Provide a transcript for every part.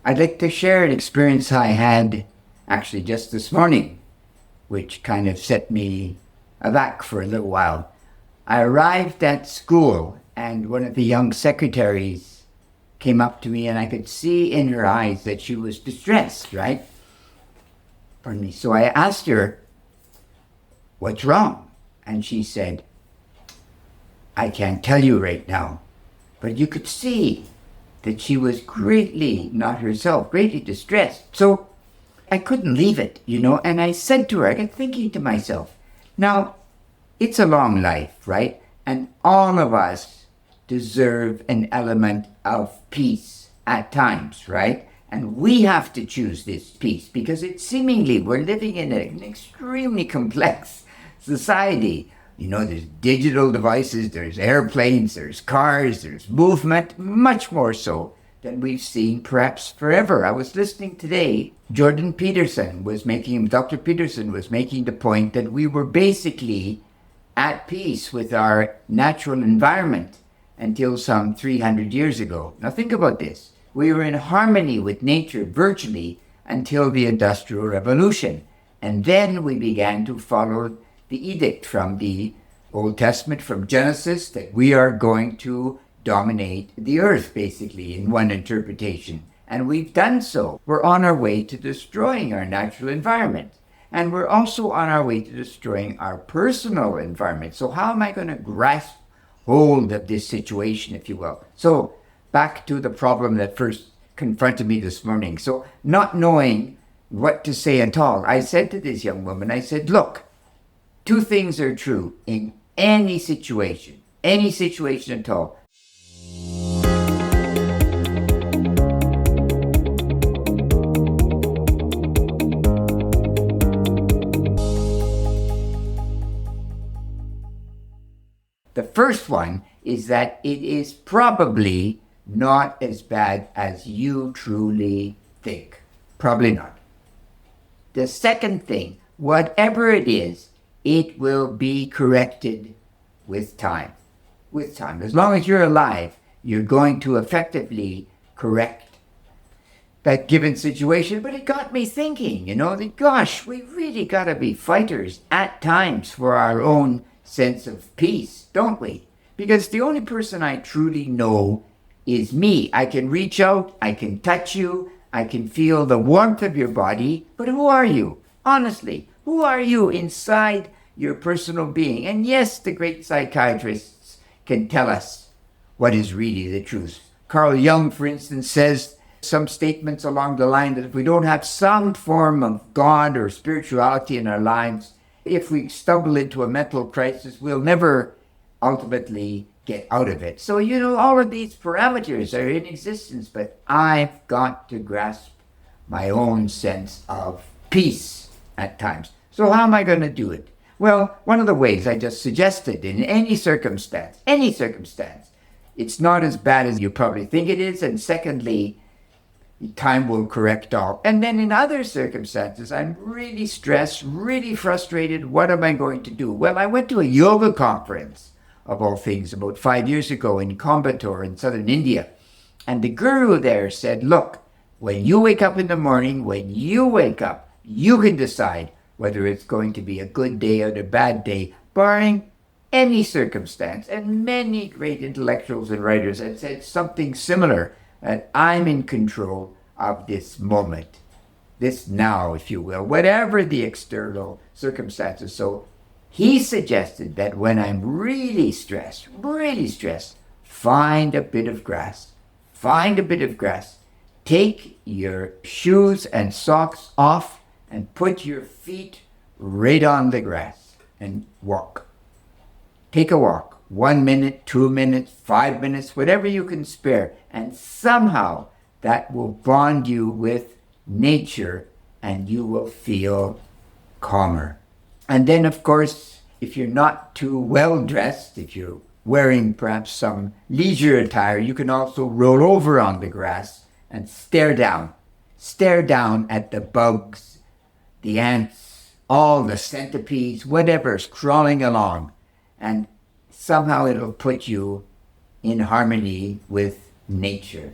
I'd like to share an experience I had actually just this morning, which kind of set me aback for a little while. I arrived at school and one of the young secretaries came up to me and I could see in her eyes that she was distressed, right? Pardon me. So I asked her, "What's wrong?" And she said, "I can't tell you right now." But you could see that she was greatly not herself, greatly distressed. So I couldn't leave it, and I said to her, I got thinking to myself, now, it's a long life, right? And all of us deserve an element of peace at times, right? And we have to choose this peace because it's seemingly we're living in an extremely complex society. There's digital devices, there's airplanes, there's cars, there's movement, much more so than we've seen perhaps forever. I was listening today, Dr. Peterson was making the point that we were basically at peace with our natural environment until some 300 years ago. Now think about this. We were in harmony with nature virtually until the Industrial Revolution. And then we began to follow the edict from the Old Testament, from Genesis, that we are going to dominate the earth, basically, in one interpretation. And we've done so. We're on our way to destroying our natural environment. And we're also on our way to destroying our personal environment. So how am I going to grasp hold of this situation, if you will? So back to the problem that first confronted me this morning. So not knowing what to say at all, I said to this young woman, I said, look, two things are true in any situation at all. The first one is that it is probably not as bad as you truly think. Probably not. The second thing, whatever it is, it will be corrected with time. With time. As long as you're alive, you're going to effectively correct that given situation. But it got me thinking, that gosh, we really got to be fighters at times for our own sense of peace, don't we? Because the only person I truly know is me. I can reach out, I can touch you, I can feel the warmth of your body, but who are you? Honestly, who are you inside your personal being? And yes, the great psychiatrists can tell us what is really the truth. Carl Jung, for instance, says some statements along the line that if we don't have some form of God or spirituality in our lives, if we stumble into a mental crisis, we'll never ultimately get out of it. So, all of these parameters are in existence, but I've got to grasp my own sense of peace at times. So how am I going to do it? Well, one of the ways I just suggested, in any circumstance, it's not as bad as you probably think it is. And secondly, time will correct all. And then in other circumstances, I'm really stressed, really frustrated. What am I going to do? Well, I went to a yoga conference, of all things, about 5 years ago in Coimbatore in southern India. And the guru there said, look, when you wake up in the morning, you can decide whether it's going to be a good day or a bad day, barring any circumstance. And many great intellectuals and writers have said something similar, that I'm in control of this moment, this now, if you will, whatever the external circumstances. So he suggested that when I'm really stressed, find a bit of grass, take your shoes and socks off and put your feet right on the grass and walk. Take a walk. 1 minute, 2 minutes, 5 minutes, whatever you can spare. And somehow that will bond you with nature and you will feel calmer. And then, of course, if you're not too well dressed, if you're wearing perhaps some leisure attire, you can also roll over on the grass and stare down at the bugs, the ants, all the centipedes, whatever's crawling along. And somehow it'll put you in harmony with nature.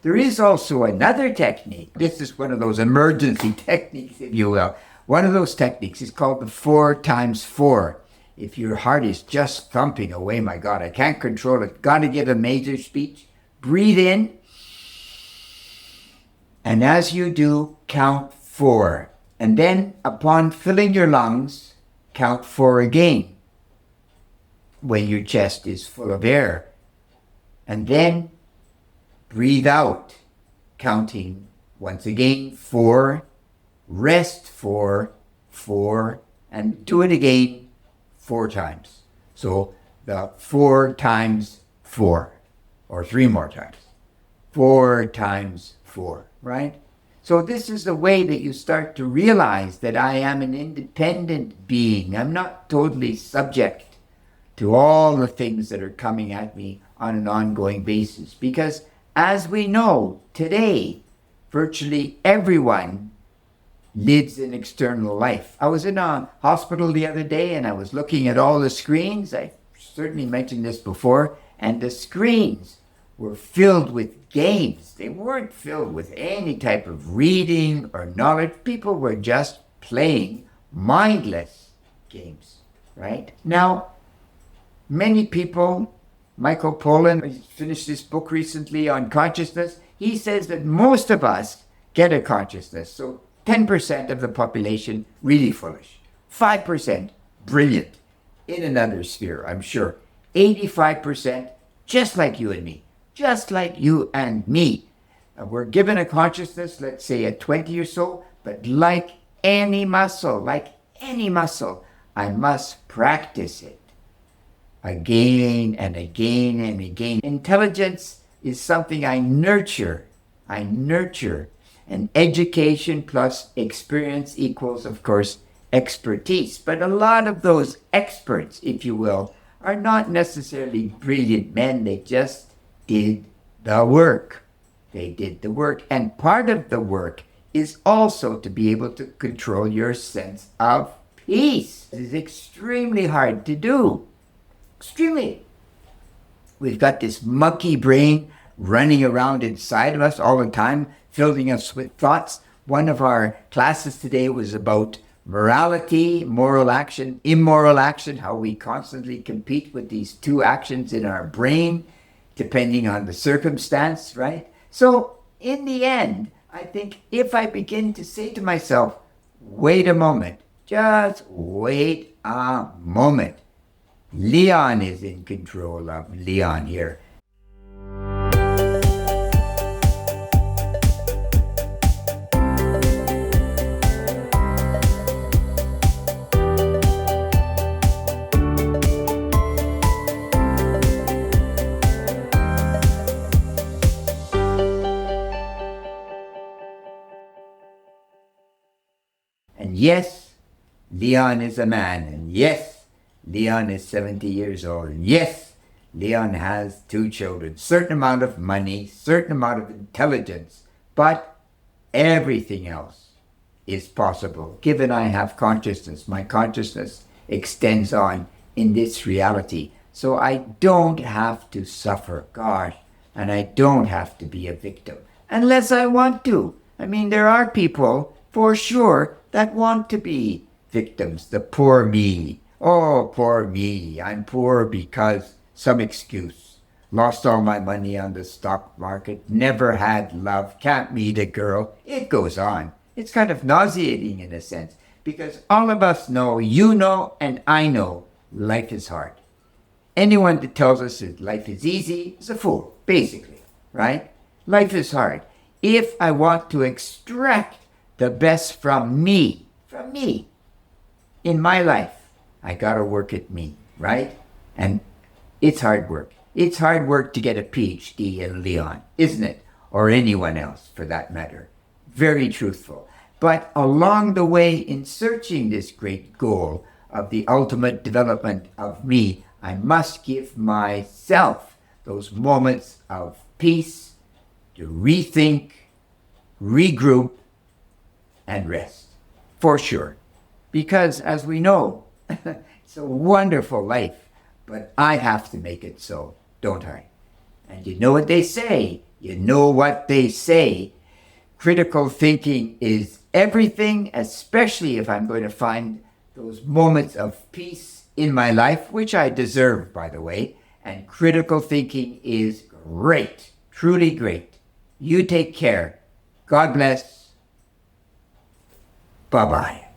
There is also another technique. This is one of those emergency techniques, if you will. One of those techniques is called the 4x4. If your heart is just thumping away, my God, I can't control it, got to give a major speech, breathe in. And as you do, count 4. And then upon filling your lungs, count 4 again when your chest is full of air. And then breathe out, counting once again 4, rest 4, 4, and do it again 4 times. So the 4 times 4, or 3 more times. 4 times 4, right? So this is the way that you start to realize that I am an independent being. I'm not totally subject to all the things that are coming at me on an ongoing basis. Because as we know today, virtually everyone lives an external life. I was in a hospital the other day and I was looking at all the screens. I certainly mentioned this before. And the screens were filled with games. They weren't filled with any type of reading or knowledge. People were just playing mindless games, right? Now, many people, Michael Pollan finished this book recently on consciousness. He says that most of us get a consciousness. So 10% of the population really foolish. 5% brilliant in another sphere, I'm sure. 85% just like you and me. Just like you and me. We're given a consciousness, let's say at 20 or so, but like any muscle, I must practice it again and again and again. Intelligence is something I nurture. And education plus experience equals, of course, expertise. But a lot of those experts, if you will, are not necessarily brilliant men. They just did the work. And part of the work is also to be able to control your sense of peace. It is extremely hard to do. Extremely. We've got this monkey brain running around inside of us all the time, filling us with thoughts. One of our classes today was about morality, moral action, immoral action, how we constantly compete with these two actions in our brain, depending on the circumstance, right? So in the end, I think if I begin to say to myself, wait a moment, just wait a moment. Leon is in control of Leon here. And yes, Leon is a man. And yes, Leon is 70 years old. And yes, Leon has 2 children. Certain amount of money, certain amount of intelligence. But everything else is possible. Given I have consciousness, my consciousness extends on in this reality. So I don't have to suffer, gosh. And I don't have to be a victim. Unless I want to. I mean, there are people, for sure, that want to be victims. The poor me. Oh, poor me. I'm poor because some excuse. Lost all my money on the stock market. Never had love. Can't meet a girl. It goes on. It's kind of nauseating in a sense. Because all of us know, you know, and I know, life is hard. Anyone that tells us that life is easy is a fool, basically, right? Life is hard. If I want to extract the best from me, in my life, I gotta work at me, right? And it's hard work. It's hard work to get a PhD in Leon, isn't it? Or anyone else, for that matter. Very truthful. But along the way, in searching this great goal of the ultimate development of me, I must give myself those moments of peace to rethink, regroup, and rest. For sure. Because, as we know, it's a wonderful life, but I have to make it so, don't I? And you know what they say, You know what they say. Critical thinking is everything, especially if I'm going to find those moments of peace in my life, which I deserve, by the way. And critical thinking is great, truly great. You take care. God bless. Bye-bye.